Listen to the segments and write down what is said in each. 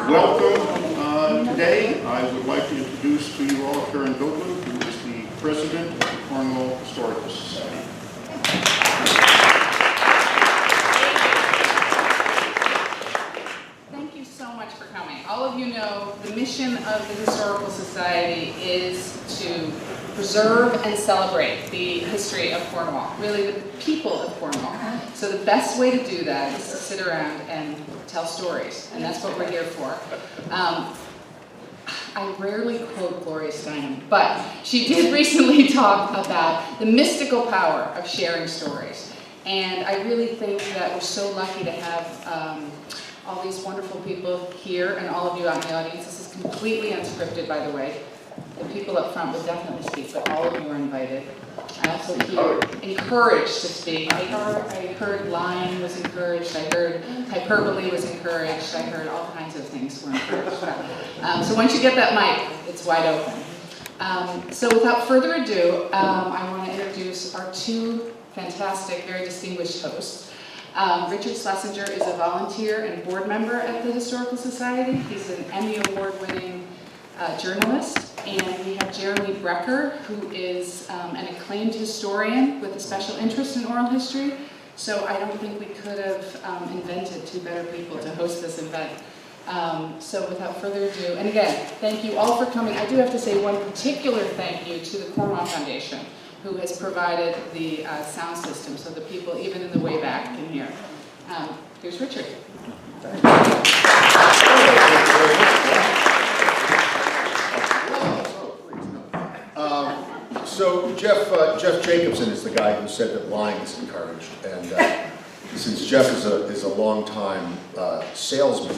Welcome. Today, I would like to introduce to you all Karen Goldman, who is the president of the Cornwall Historical Society. Thank you so much for coming. All of you know the mission of the Historical Society is to preserve and celebrate the history of Cornwall, really the people of Cornwall. So the best way to do that is to sit around and tell stories, and that's what we're here for. I rarely quote Gloria Steinem, but she did recently talk about the mystical power of sharing stories. And I really think that we're so lucky to have all these wonderful people here and all of you out in the audience. This is completely unscripted, by the way. The people up front will definitely speak, but all of you are invited. I also feel encouraged to speak. I heard lying was encouraged. I heard hyperbole was encouraged. I heard all kinds of things were encouraged. So once you get that mic, it's wide open. So without further ado, I want to introduce our two fantastic, very distinguished hosts. Richard Schlesinger is a volunteer and board member at the Historical Society. He's an Emmy Award-winning journalist. And we have Jeremy Brecker, who is an acclaimed historian with a special interest in oral history. So I don't think we could have invented two better people to host this event. So without further ado, and again, thank you all for coming. I do have to say one particular thank you to the Cornwall Foundation, who has provided the sound system so the people, even in the way back, can hear. Here's Richard. So Jeff Jacobson is the guy who said that lying is encouraged, and since Jeff is a long-time salesman,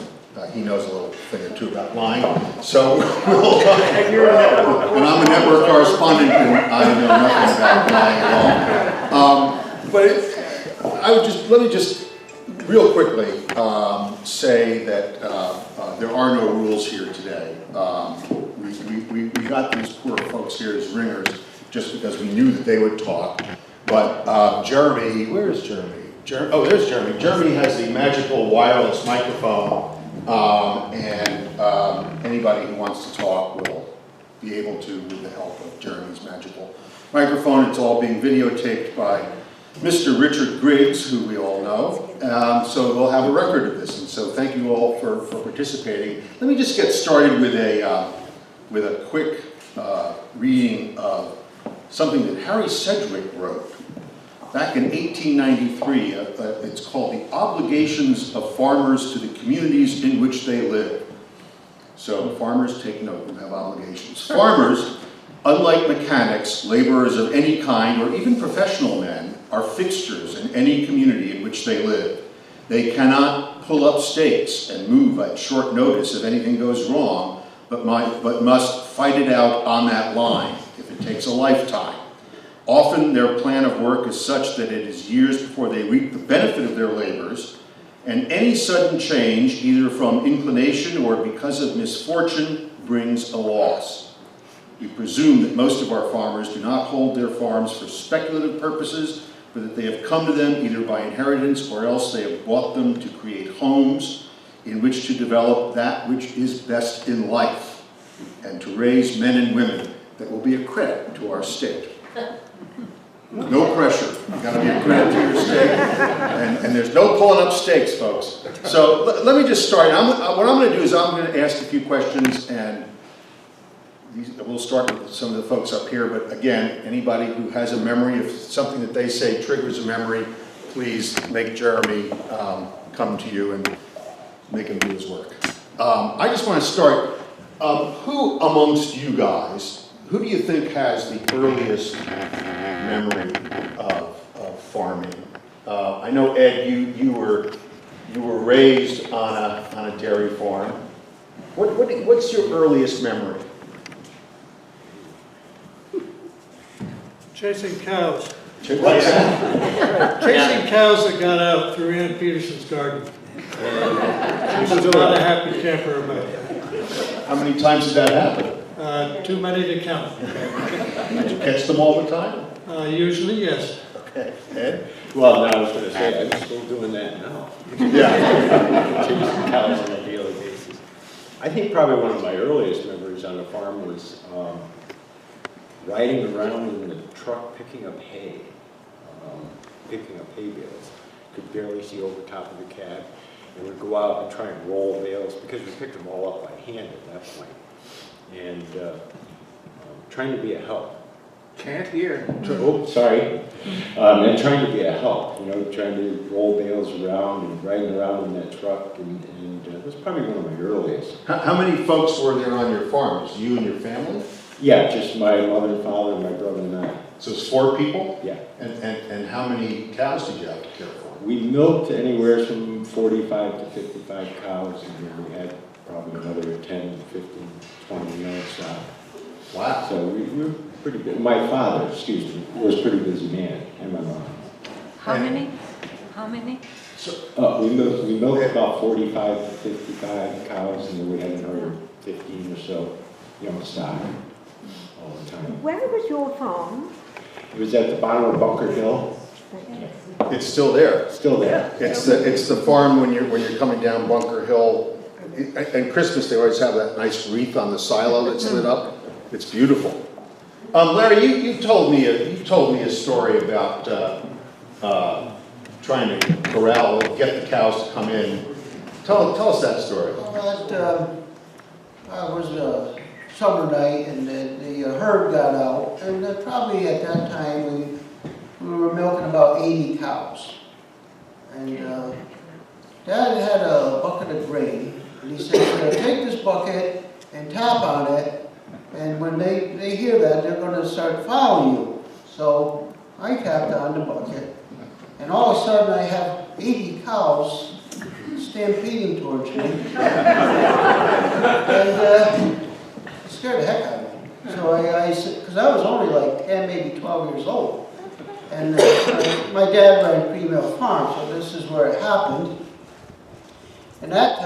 he knows a little thing or two about lying. So, and I'm a network correspondent, and I know nothing about lying at all. But let me just real quickly say that there are no rules here today. We got these poor folks here as ringers just because we knew that they would talk. But Jeremy, where is Jeremy? Oh, there's Jeremy. Jeremy has the magical wireless microphone, and anybody who wants to talk will be able to with the help of Jeremy's magical microphone. It's all being videotaped by Mr. Richard Griggs, who we all know. So we'll have a record of this, and so thank you all for participating. Let me just get started with a quick reading of something that Harry Sedgwick wrote back in 1893. It's called The Obligations of Farmers to the Communities in Which They Live. So farmers, take note, you have obligations. Farmers, unlike mechanics, laborers of any kind, or even professional men, are fixtures in any community in which they live. They cannot pull up stakes and move at short notice if anything goes wrong, but must fight it out on that line if it takes a lifetime. Often their plan of work is such that it is years before they reap the benefit of their labors, and any sudden change, either from inclination or because of misfortune, brings a loss. We presume that most of our farmers do not hold their farms for speculative purposes, but that they have come to them either by inheritance or else they have bought them to create homes in which to develop that which is best in life, and to raise men and women that will be a credit to our state. No pressure. You've got to be a credit to your state. And there's no pulling up stakes, folks. So let me just start. What I'm going to do is I'm going to ask a few questions, and we'll start with some of the folks up here. But again, anybody who has a memory, if something that they say triggers a memory, please make Jeremy come to you and make him do his work. I just want to start. Who amongst you guys, who do you think has the earliest memory of farming? I know, Ed, you were raised on a dairy farm. What's your earliest memory? Chasing cows. What's that? Chasing cows that got out through Ann Peterson's garden. She was not a happy camper about that. How many times did that happen? Too many to count. Did you catch them all the time? Usually, yes. Ed? Well, no, I was gonna say, I'm still doing that now. Yeah. Chasing cows on a daily basis. I think probably one of my earliest memories on the farm was riding around in the truck picking up hay, picking up hay bales. Could barely see over top of the cab, and we'd go out and try and roll bales because we picked them all up by hand at that point. And trying to be a help. Can't hear. Oh, sorry. And trying to be a help, you know, trying to roll bales around and riding around in that truck, and it was probably one of my earliest. How many folks were there on your farm? Just you and your family? Yeah, just my mother and father and my brother and I. So it's 4 people? Yeah. And how many cows did you have to care for? We milked anywhere from 45 to 55 cows, and we had probably another 10, 15, 20 livestock. Wow. So we were pretty good. My father, excuse me, was a pretty busy man, and my mom. How many? How many? So, We milked about 45 to 55 cows, and then we had another 15 or so young stock all the time. Where was your farm? It was at the bottom of Bunker Hill. it's still there. Still there. It's the farm when you're coming down Bunker Hill. And Christmas, they always have that nice wreath on the silo that's lit up. It's beautiful. Larry, you told me a story about trying to corral, get the cows to come in. Tell us that story. Well, it was a summer night, and the herd got out, and probably at that time we were milking about 80 cows. And Dad had a bucket of grain, and he said, take this bucket and tap on it, and when they hear that, they're going to start following you. So I tapped on the bucket, and all of a sudden I have 80 cows stampeding towards me. And it scared the heck out of me. So I said, because I was only like 10, maybe 12 years old. And my dad ran Pre-Mill Farm, so this is where it happened. And at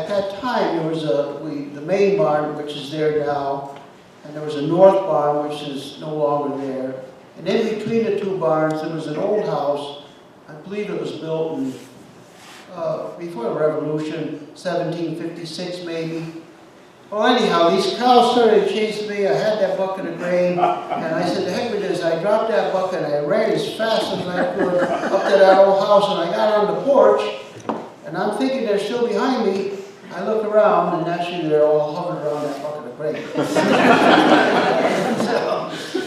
that time, there was the main barn, which is there now, and there was a north barn, which is no longer there. And in between the two barns, there was an old house. I believe it was built in, before the Revolution, 1756 maybe. Well, anyhow, these cows started chasing me. I had that bucket of grain, and I said, the heck with this. I dropped that bucket, and I ran as fast as I could up to that old house, and I got on the porch, and I'm thinking they're still behind me. I look around, and actually they're all hovering around that bucket of grain.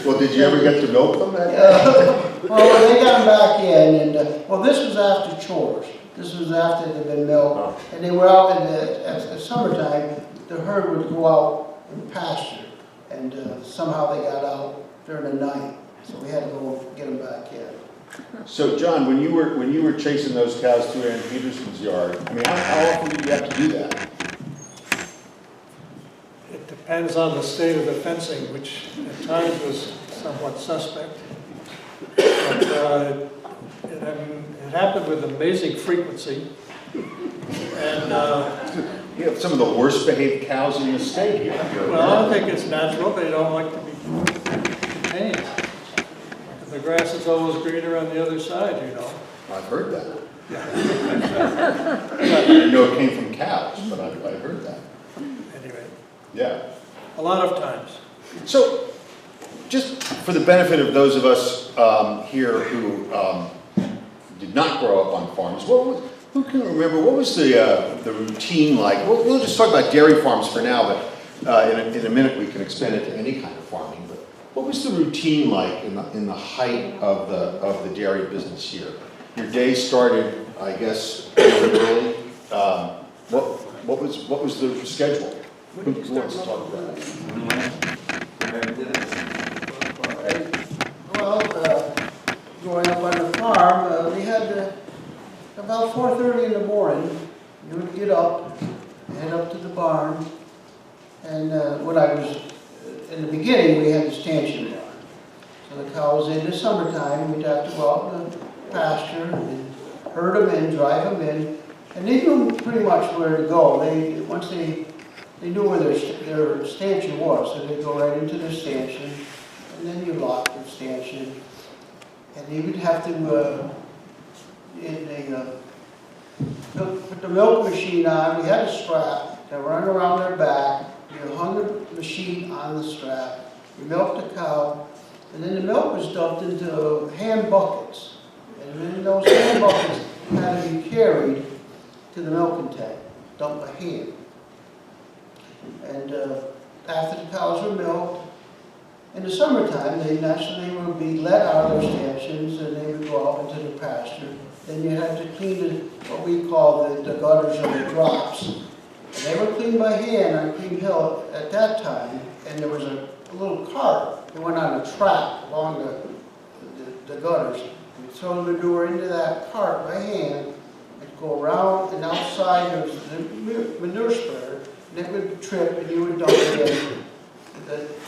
Well, did you ever get to milk them? Well, they got them back in, and well, this was after chores. This was after they'd been milked, and they were out in the summertime. The herd would go out and pasture, and somehow they got out during the night, so we had to go get them back in. So, John, when you were chasing those cows through Ann Peterson's yard, I mean, how often did you have to do that? It depends on the state of the fencing, which at times was somewhat suspect. But it happened with amazing frequency. And You have some of the worst behaved cows in the state here. well, I think it's natural. They don't like to be contained. The grass is always greener on the other side, you know. I've heard that. I didn't know it came from cows, but I've heard that. Anyway, Yeah. a lot of times. So, just for the benefit of those of us here who did not grow up on farms, who can remember, what was the routine like? We'll just talk about dairy farms for now, but in a minute we can expand it to any kind of farming. But what was the routine like in the height of the dairy business here? Your day started, I guess, really early. What was the schedule? Who wants to talk about that? Well, growing up on the farm, we had about 4:30 in the morning. You would get up, head up to the barn, and when I was in the beginning, we had the stanchion barn. So the cows in the summertime, we'd have to go out in the pasture and herd them in, drive them in, and they knew pretty much where to go. Once they knew where their stanchion was, so they'd go right into their stanchion, and then you lock the stanchion. And he would have to, put the milk machine on. We had a strap that ran around their back. You hung the machine on the strap. You milked the cow, and then the milk was dumped into hand buckets. And then those hand buckets had to be carried to the milking tank, dumped by hand. And after the cows were milked, in the summertime, they naturally would be let out of their stanchions and they would go out into the pasture. Then you had to clean what we call the gutters or the drops. And they were cleaned by hand on Cream Hill at that time. And there was a little cart that went on a track along the gutters. We'd throw the manure into that cart by hand and go around, and outside there was the manure spreader, and it would trip and you would dump it in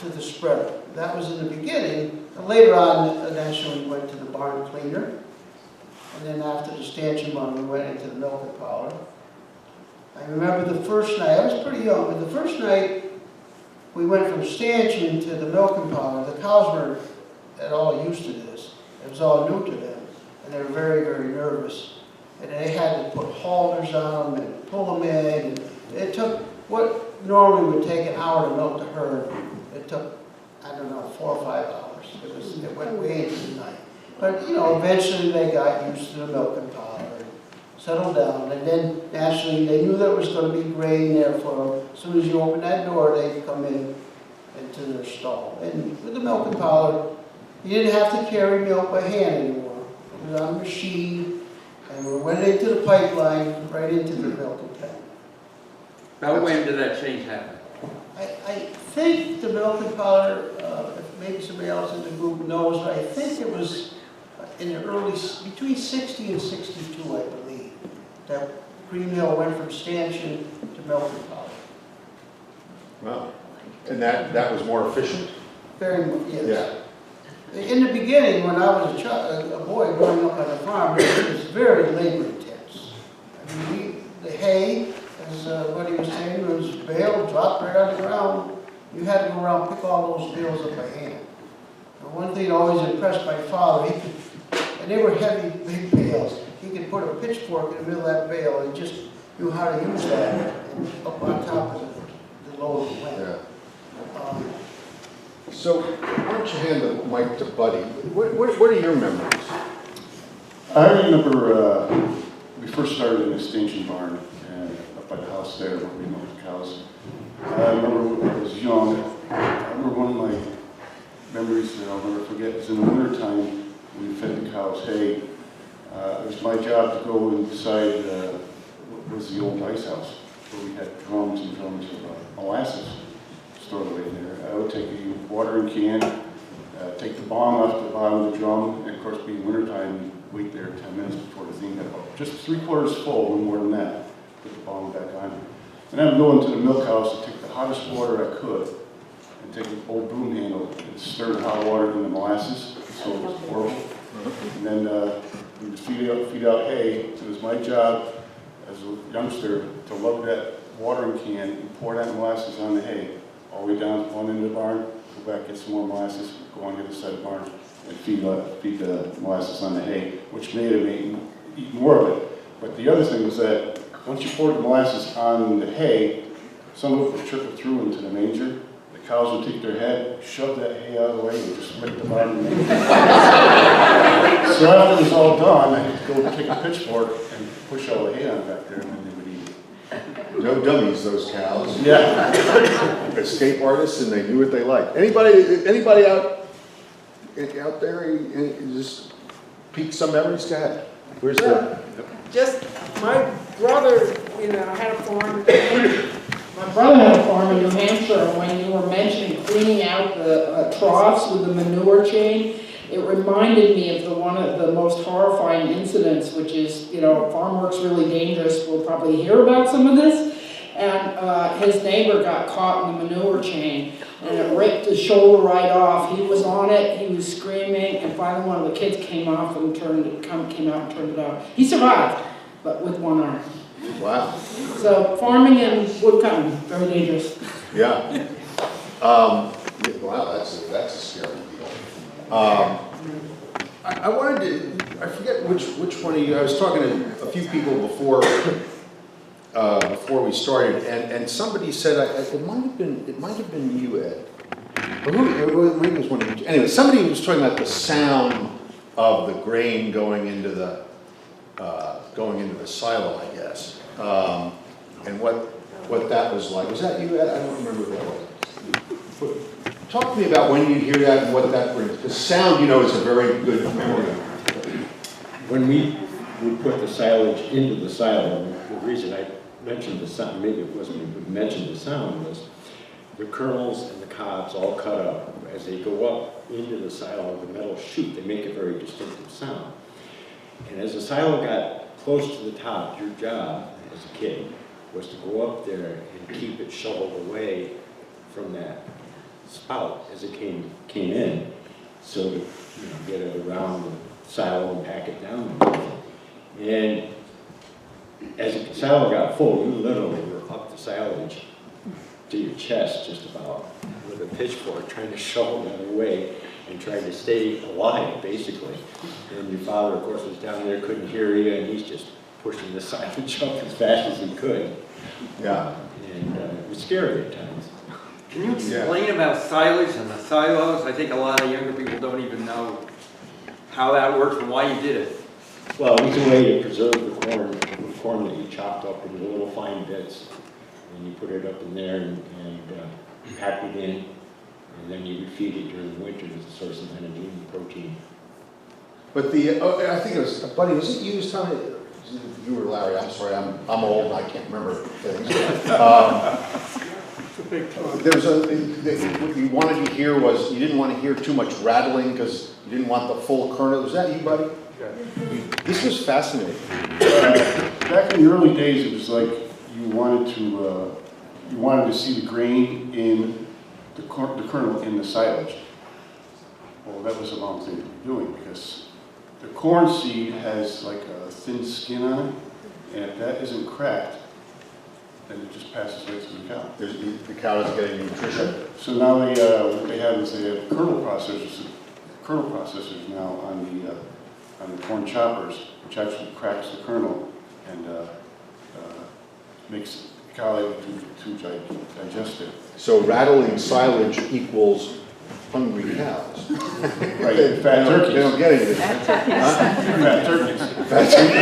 to the spreader. That was in the beginning. And later on, eventually we went to the barn cleaner. And then after the stanchion run, we went into the milking parlor. I remember the first night, I was pretty young, but the first night we went from stanchion to the milking parlor. The cows weren't at all used to this. It was all new to them. And they were very, very nervous. And they had to put halters on them and pull them in. And it took what normally would take an hour to milk the herd. It took, I don't know, 4 or 5 hours. It went way into the night. But, you know, eventually they got used to the milking parlor and settled down. And then, naturally, they knew there was going to be grain there for them. As soon as you open that door, they'd come in into their stall. And with the milking parlor, you didn't have to carry milk by hand anymore. It was on a machine, and we went into the pipeline, right into the milking tank. Now, when did that change happen? I think the milking parlor, if maybe somebody else in the group knows, but I think it was in the early, between 60 and 62, I believe, that Green Hill went from stanchion to milking parlor. Wow. And that was more efficient? Very much, yes. Yeah. In the beginning, when I was a boy growing up on a farm, it was very labor intense. I mean, the hay, as what he was saying, was baled, dropped right on the ground. You had to go around and pick all those bales up by hand. And one thing that always impressed my father, and they were heavy, big bales. He could put a pitchfork in the middle of that bale and just knew how to use that and up on top of the load of the land. Yeah. So, why don't you hand the mic to Buddy? What are your memories? I remember we first started in the extension barn up by the house there where we milked the cows. I remember when I was young, I remember one of my memories that I'll never forget is in the wintertime we fed the cows hay. It was my job to go inside what was the old ice house where we had drums and drums of molasses stored away in there. I would take a watering can, take the bong off the bottom of the drum, and of course being wintertime, wait there 10 minutes before the thing got about just 3/4 full, no more than that. Put the bong back on. And I would go into the milk house and take the hottest water I could, and take an old broom handle and stir the hot water in the molasses, so it was horrible. And then we would feed out hay. It was my job as a youngster to lug that watering can and pour that molasses on the hay, all the way down to one end of the barn, go back, get some more molasses, go on the other side of the barn, and feed the molasses on the hay, which made him eat more of it. But the other thing was that once you poured the molasses on the hay, some of it would trickle through into the manger. The cows would take their head, shove that hay out of the way, and just lick the bottom of the manger. So after it was all done, I had to go take a pitchfork and push all the hay on back there, and then they would eat it. No dummies, those cows. Yeah. Escape artists, and they knew what they liked. Anybody out there, just pique some memories? Go ahead. Where's the... Just, my brother, had a farm. My brother had a farm in New Hampshire, and when you were mentioning cleaning out the troughs with the manure chain, it reminded me of one of the most horrifying incidents, which is, farm work's really dangerous. We'll probably hear about some of this. And his neighbor got caught in the manure chain, and it ripped his shoulder right off. He was on it, he was screaming, and finally one of the kids came out and turned it off. He survived, but with one arm. Wow. So farming and wood cutting, very dangerous. Yeah. Wow, that's a scary deal. I wanted to, I forget which one of you, I was talking to a few people before we started, and somebody said, it might have been you, Ed. Or maybe it was one of you. Anyway, somebody was talking about the sound of the grain going into the silo, I guess, and what that was like. Was that you, Ed? I don't remember what that was. Talk to me about when you hear that and what that brings. Because sound, you know, is a very good memory. When we put the silage into the silo, the reason I mentioned the sound, maybe it wasn't me who mentioned the sound, was the kernels and the cobs all cut up. As they go up into the silo, the metal chute, they make a very distinctive sound. And as the silo got close to the top, your job as a kid was to go up there and keep it shoveled away from that spout as it came in, so to get it around the silo and pack it down. And as the silo got full, you literally were up the silage to your chest just about with a pitchfork trying to shovel that away and trying to stay alive, basically. And your father, of course, was down there, couldn't hear you, and he's just pushing the silage up as fast as he could. Yeah. And it was scary at times. Can you explain about silage and the silos? I think a lot of younger people don't even know how that works and why you did it. Well, it was a way to preserve the corn that you chopped up into little fine bits, and you put it up in there and packed it in, and then you would feed it during the winter as a source of energy and protein. But I think it was, buddy, was it you was telling me, you were Larry, I'm sorry, I'm old and I can't remember things. There was what you wanted to hear was, you didn't want to hear too much rattling because you didn't want the full kernel. Was that you, buddy? Yeah. This was fascinating. Back in the early days, it was like you wanted to see the grain in the kernel in the silage. Well, that was a long thing to be doing because the corn seed has like a thin skin on it, and if that isn't cracked, then it just passes right through the cow. The cow is getting nutrition. So now what they have is they have kernel processors now on the corn choppers, which actually cracks the kernel and makes the cow able to digest it. So rattling silage equals hungry cows. Right, fat turkeys. They don't get anything. Fat turkeys. Fat turkeys.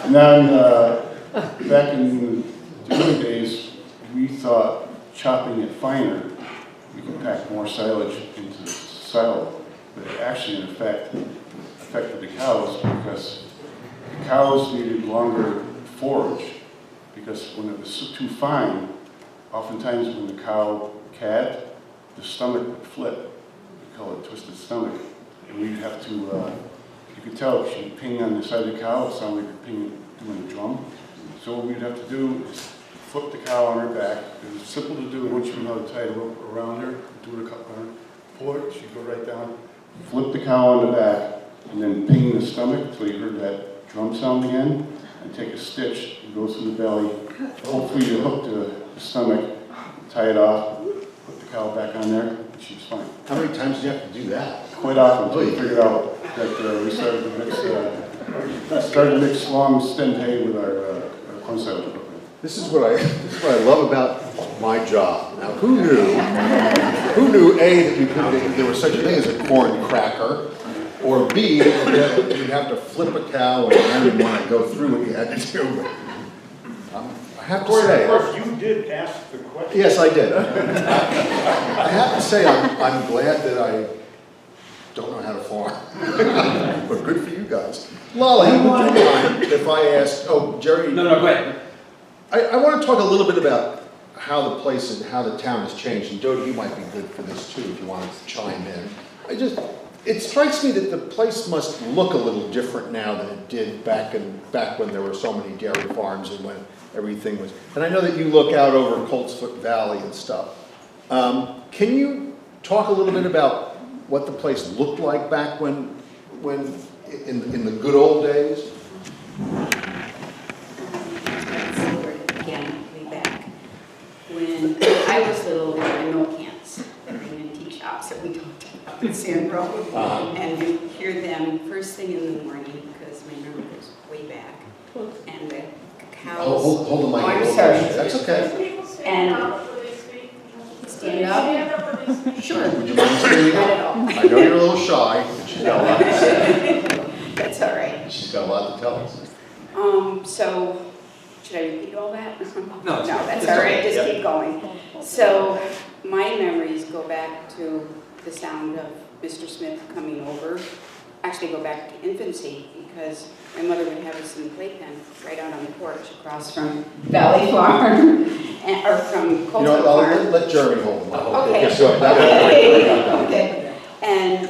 And then, back in the early days, we thought chopping it finer, we could pack more silage into the silo. But it actually, in effect, affected the cows because the cows needed longer forage because when it was too fine, oftentimes when the cow calved, the stomach would flip. We call it twisted stomach. And we'd have to, you could tell if she'd ping on the side of the cow, it sounded like doing a drum. So what we'd have to do is flip the cow on her back. It was simple to do once you know how to tie a rope around her, do it a couple of pull her, she'd go right down, flip the cow on the back, and then ping the stomach until you heard that drum sound again, and take a stitch and go through the belly. Hopefully you hook the stomach, tie it off, put the cow back on there, and she's fine. How many times do you have to do that? Quite often until we figured out that we started to mix long stemmed hay with our corn silage equipment. This is what I love about my job. Now, who knew A, that there was such a thing as a corn cracker, or B, that you'd have to flip a cow and I didn't want to go through what you had to do. I have to say. Of course, you did ask the question. Yes, I did. I have to say, I'm glad that I don't know how to farm. But good for you guys. Lolly, would you mind if I asked, oh, Jerry. No, go ahead. I want to talk a little bit about how the place and how the town has changed, and Dodie, you might be good for this too, if you want to chime in. It strikes me that the place must look a little different now than it did back when there were so many dairy farms and when everything was, and I know that you look out over Coltsfoot Valley and stuff. Can you talk a little bit about what the place looked like back when in the good old days? When I was little, there were no cans. There were antique shops that we talked about. Sand Road. Uh-huh. And we hear them first thing in the morning, because my memory goes way back. And the cows. Hold the mic. Oh, I'm sorry. That's okay. And stand up? Sure. Would you mind standing Not up? at all. I know you're a little shy, but she's got a lot to say. That's all right. She's got a lot to tell us. So, should I repeat all that? No, it's fine. That's It's all right, okay. just Yep. keep going. So, my memories go back to the sound of Mr. Smith coming over. Actually go back to infancy, because my mother would have us in the playpen right out on the porch across from Valley Farm, or from Colton You know, Farm. let Jeremy hold the mic. Okay. So that Okay. And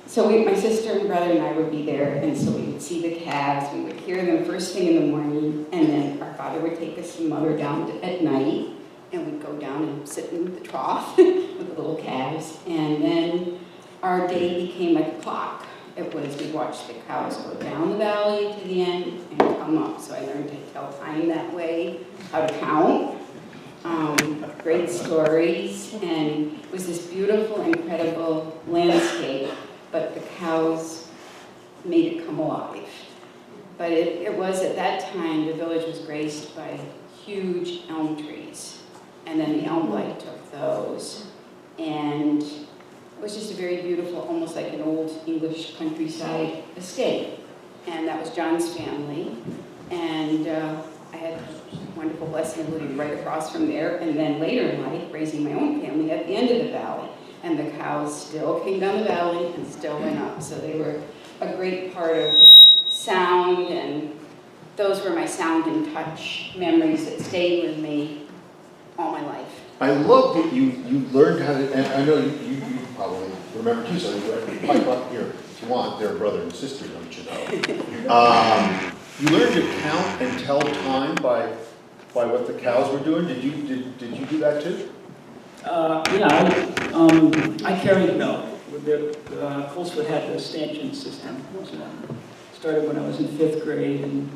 so my sister and brother and I would be there, and so we would see the calves, we would hear them first thing in the morning, and then our father would take us and mother down at night, and we'd go down and sit in the trough with the little calves, and then our day became like a clock. It was, we'd watch the cows go down the valley to the end and come up, so I learned to tell time that way, how to count. Great stories, and it was this beautiful, incredible landscape, but the cows made it come alive. But it was, at that time, the village was graced by huge elm trees, and then the elm blight took those, and it was just a very beautiful, almost like an old English countryside estate. And that was John's family, and I had the wonderful blessing of living right across from there, and then later in life, raising my own family at the end of the valley. And the cows still came down the valley and still went up. So they were a great part of sound, and those were my sound and touch memories that stayed with me all my life. I love that you learned how to, and I know you probably remember too, so you can pipe up here if you want. They're brother and sister, don't you know? You learned to count and tell time by what the cows were doing. Did you do that too? I carried milk. Coleswood had the stanchion system. Started when I was in 5th grade, and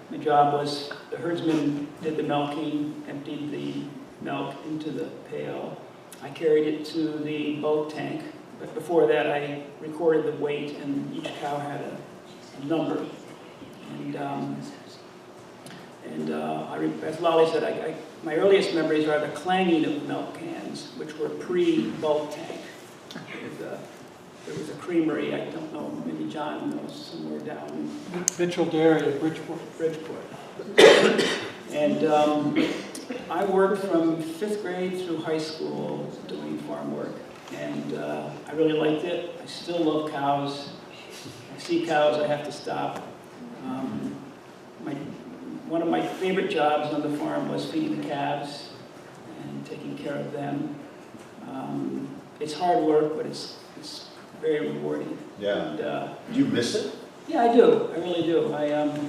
my job was, the herdsman did the milking, emptied the milk into the pail. I carried it to the bulk tank, but before that I recorded the weight, and each cow had a number. As Lolly said, my earliest memories are the clanging of milk cans, which were pre-bulk tank. There was a creamery, I don't know, maybe John knows, somewhere down Mitchell Dairy at Bridgeport. And I worked from 5th grade through high school doing farm work, and I really liked it. I still love cows. I see cows, I have to stop. One of my favorite jobs on the farm was feeding the calves and taking care of them. It's hard work, but it's very rewarding. Yeah. And, Do you miss it? yeah, I do. I really do. I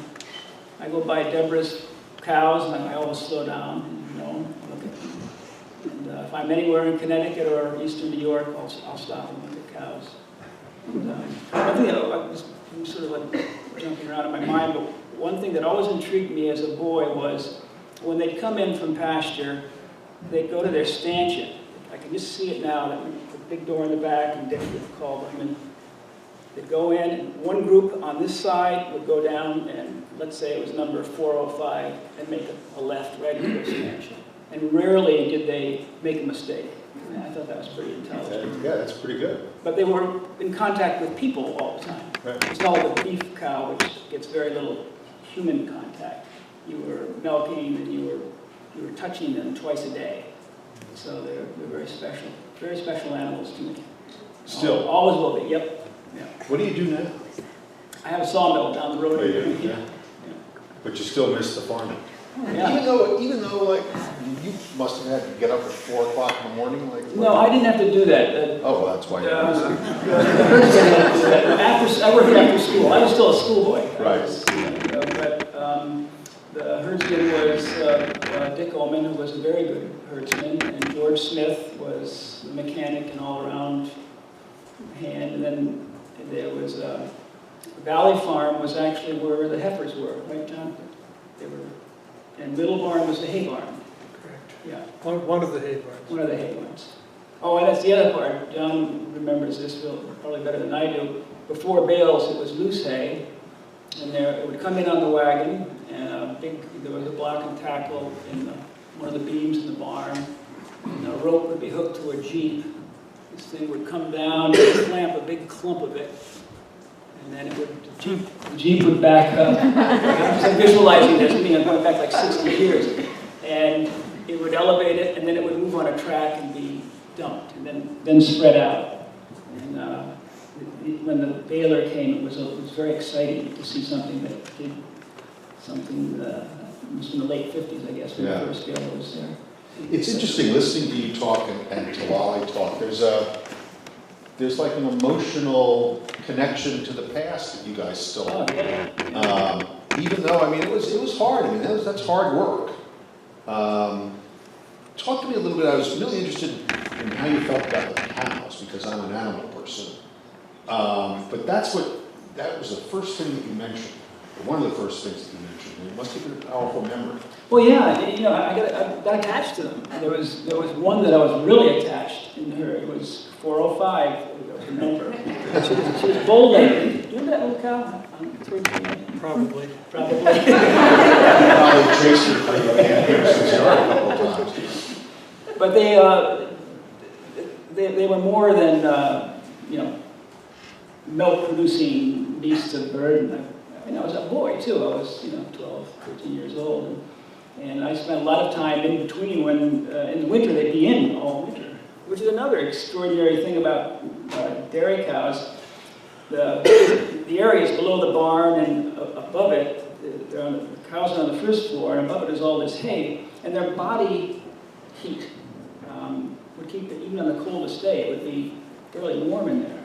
go by Deborah's cows, and I always slow down and look at them. And if I'm anywhere in Connecticut or eastern New York, I'll stop and look at cows. And, one thing that I'm sort of like jumping around in my mind, but one thing that always intrigued me as a boy was when they'd come in from pasture, they'd go to their stanchion. I can just see it now, the big door in the back, and Dick would call them, and they'd go in, and one group on this side would go down, and let's say it was number 405, and make a left right into their stanchion. And rarely did they make a mistake. And I thought that was pretty intelligent. Yeah, that's pretty good. But they were in contact with people all the time. Right. It's not like a beef cow, which gets very little human contact. You were milking, and you were touching them twice a day. So they're very special animals to me. Still? Always will be, yep. Yeah. What do you do now? I have a sawmill down the road. Oh, you do? Yeah. But you still miss the farming. Yeah. Even though, like, you must have had to get up at 4 o'clock in the morning, like. No, I didn't have to do that. Oh, well, that's why you I worked after school. I was still a schoolboy. Right. But the herdsman was Dick Ullman, who was a very good herdsman, and George Smith was the mechanic and all-around hand. And then there was Valley Farm was actually where the heifers were, right, John? They were, and Middle Barn was the hay barn. Correct. Yeah, One of the hay barns. one of the hay barns. Oh, and that's the other part. John remembers this probably better than I do. Before bales, it was loose hay, and it would come in on the wagon, and there was a block and tackle in one of the beams in the barn, and a rope would be hooked to a jeep. This thing would come down and clamp a big clump of it, and then the jeep would back up. I'm visualizing this, I'm going back like 60 years, and it would elevate it, and then it would move on a track and be dumped, and then spread out. And when the baler came, it was very exciting to see something that did something. It was in the late 50s, I guess, when the first baler was there. It's interesting listening to you talk and to Lolly talk. There's like an emotional connection to the past that you guys still have. Oh, yeah. Even though, I mean, it was hard. I mean, that's hard work. Talk to me a little bit. I was really interested in how you felt about the cows, because I'm an animal person. But that was the first thing that you mentioned, or one of the first things that you mentioned. It must have been a powerful memory. Well, yeah, I got attached to them. There was one that I was really attached in her. It was 405, I remember. She was bow-legged. Do you remember that little cow? Probably. Probably. Probably chased her for you since you are a couple of times. But they were more than milk-producing beasts of burden. I was a boy too. I was 12, 13 years old, and I spent a lot of time in between when in the winter they'd be in all winter, which is another extraordinary thing about dairy cows. The areas below the barn and above it, the cows are on the first floor, and above it is all this hay, and their body heat would keep it, even on the coldest day, it would be fairly warm in there.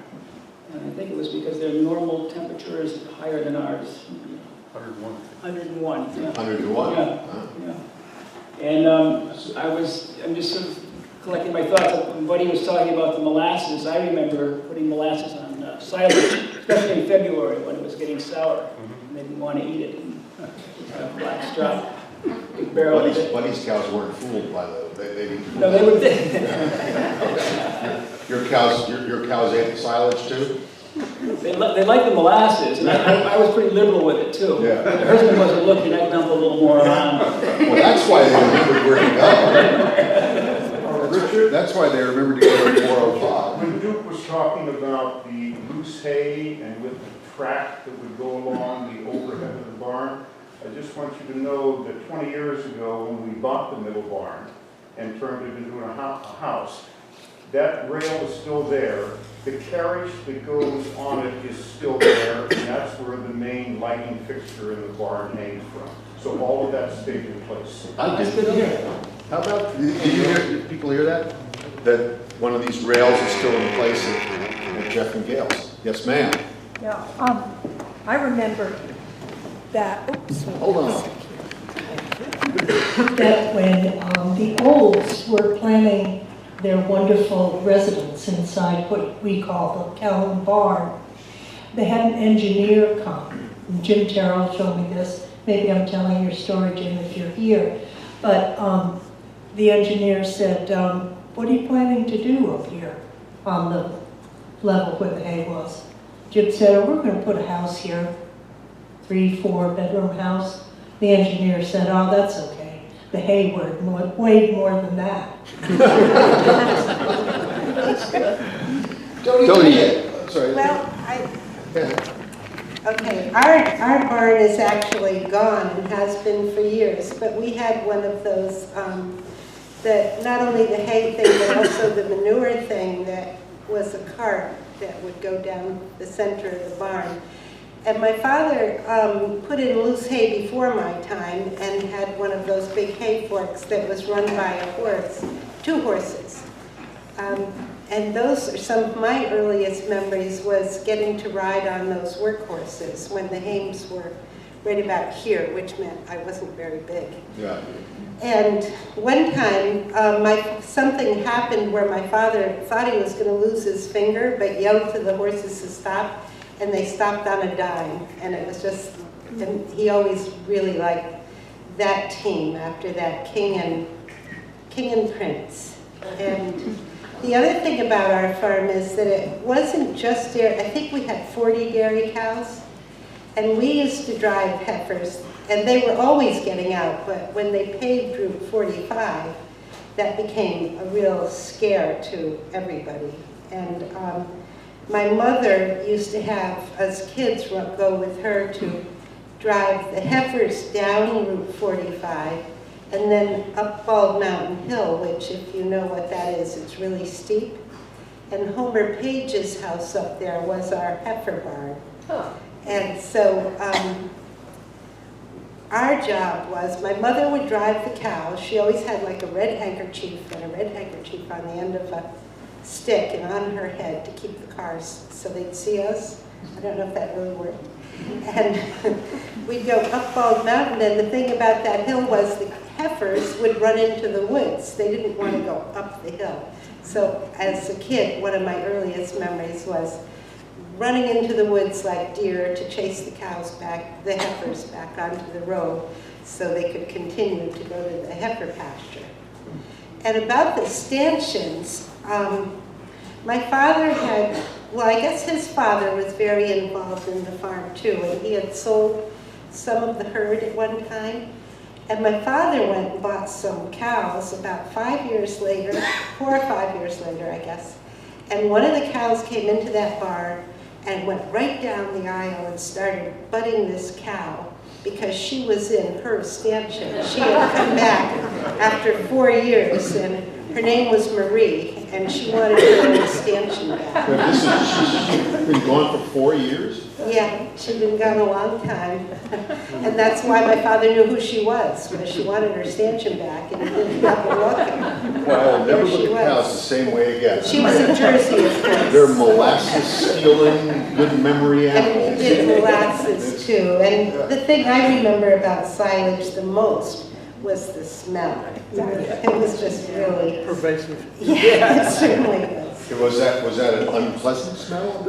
And I think it was because their normal temperature is higher than ours. 101. 101. Yeah. 101. Yeah. Yeah. And I'm just sort of collecting my thoughts. When Buddy was talking about the molasses, I remember putting molasses on silage, especially in February when it was getting sour, and they didn't want to eat it. And, black strap, big barrel. Buddy's cows weren't fooled by the. They didn't. No, they were. Your cows ate the silage too? They like the molasses, and I was pretty liberal with it too. Yeah. The husband wasn't looking, I'd dump a little more on. Well, that's why they remembered where to go. Richard, that's why they remembered to go to 405. When Duke was talking about the loose hay and with the track that would go along the overhead of the barn, I just want you to know that 20 years ago when we bought the middle barn and turned it into a house, that rail is still there. The carriage that goes on it is still there, and that's where the main lighting fixture in the barn hangs from. So all of that stayed in place. That's good to hear. How about, did people hear that? That one of these rails is still in place at Jeff and Gale's? Yes, ma'am. Yeah, I remember that, oops. Hold on. That when the Olds were planning their wonderful residence inside what we call the Calhoun Barn, they had an engineer come. And Jim Terrell showed me this. Maybe I'm telling your story, Jim, if you're here. But the engineer said, what are you planning to do up here on the level where the hay was? Jim said, oh, we're going to put a house here, 3-4 bedroom house. The engineer said, oh, that's okay. The hay weighed more than that. Don't eat it. Sorry. Well, okay, our barn is actually gone and has been for years, but we had one of those, that not only the hay thing, but also the manure thing that was a cart that would go down the center of the barn. And my father put in loose hay before my time and had one of those big hay forks that was run by a horse, 2 horses. And those are some of my earliest memories, was getting to ride on those workhorses when the hames were right about here, which meant I wasn't very big. Yeah. And one time, something happened where my father thought he was going to lose his finger, but yelled to the horses to stop, and they stopped on a dime. And it was just, and he always really liked that team after that, King and Prince. And The other thing about our farm is that it wasn't just dairy. I think we had 40 dairy cows, and we used to drive heifers, and they were always getting out, but when they paved Route 45, that became a real scare to everybody. And my mother used to have us kids go with her to drive the heifers down Route 45 and then up Bald Mountain Hill, which, if you know what that is, it's really steep. And Homer Page's house up there was our heifer barn. Huh. And so our job was, my mother would drive the cows. She always had like a red handkerchief and a red handkerchief on the end of a stick and on her head to keep the cars so they'd see us. I don't know if that really worked. And we'd go up Bald Mountain, and the thing about that hill was the heifers would run into the woods. They didn't want to go up the hill. So as a kid, one of my earliest memories was running into the woods like deer to chase the cows back, the heifers back onto the road so they could continue to go to the heifer pasture. And about the stanchions, my father had, well, I guess his father was very involved in the farm too, and he had sold some of the herd at one time. And my father went and bought some cows about 5 years later, 4 or 5 years later, I guess. And one of the cows came into that barn and went right down the aisle and started butting this cow because she was in her stanchion. She had come back after 4 years, and her name was Marie, and she wanted her stanchion back. She's been gone for 4 years? Yeah, she'd been gone a long time. And that's why my father knew who she was, because she wanted her stanchion back, and he didn't have to look at Well, I'll never There look she at cows was. the same way again. She was in Jersey, of course. They're molasses-stealing, good memory And we animals. did molasses too. And the thing I remember about silage the most was the smell. It was just really, Pervasive. yeah, it certainly was. Was that an unpleasant smell?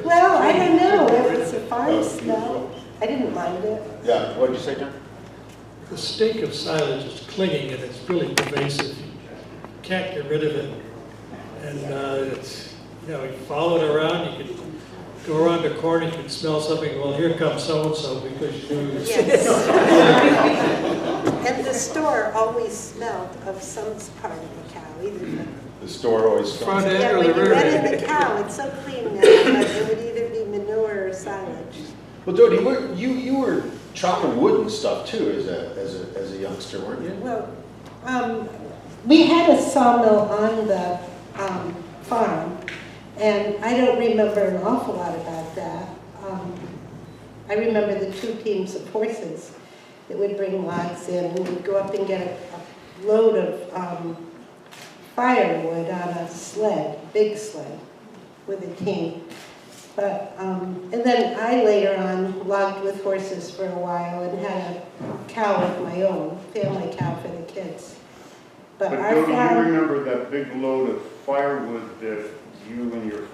Well, I don't know, it was a farm smell. I didn't mind it. Yeah, what did you say, John? The stink of silage is clinging and it's really pervasive. You can't get rid of it. And it's, you know, you follow it around, you can go around the corner, you can smell something, well, here comes so-and-so because you knew it's. Yes. And the store always smelled of some part of the cow, either The store always smells. Front end yeah, or when the you rear went end. in the cow, it's so clean now, but it would either be manure or silage. Well, Dodie, you were chopping wood and stuff too as a youngster, weren't you? Well, we had a sawmill on the farm, and I don't remember an awful lot about that. I remember the 2 teams of horses that would bring logs in, and we'd go up and get a load of firewood on a sled, big sled, with a team. But, and then I later on logged with horses for a while and had a cow of my own, family cow for the kids. But our Dodie, you farm, remember that big load of firewood that you and your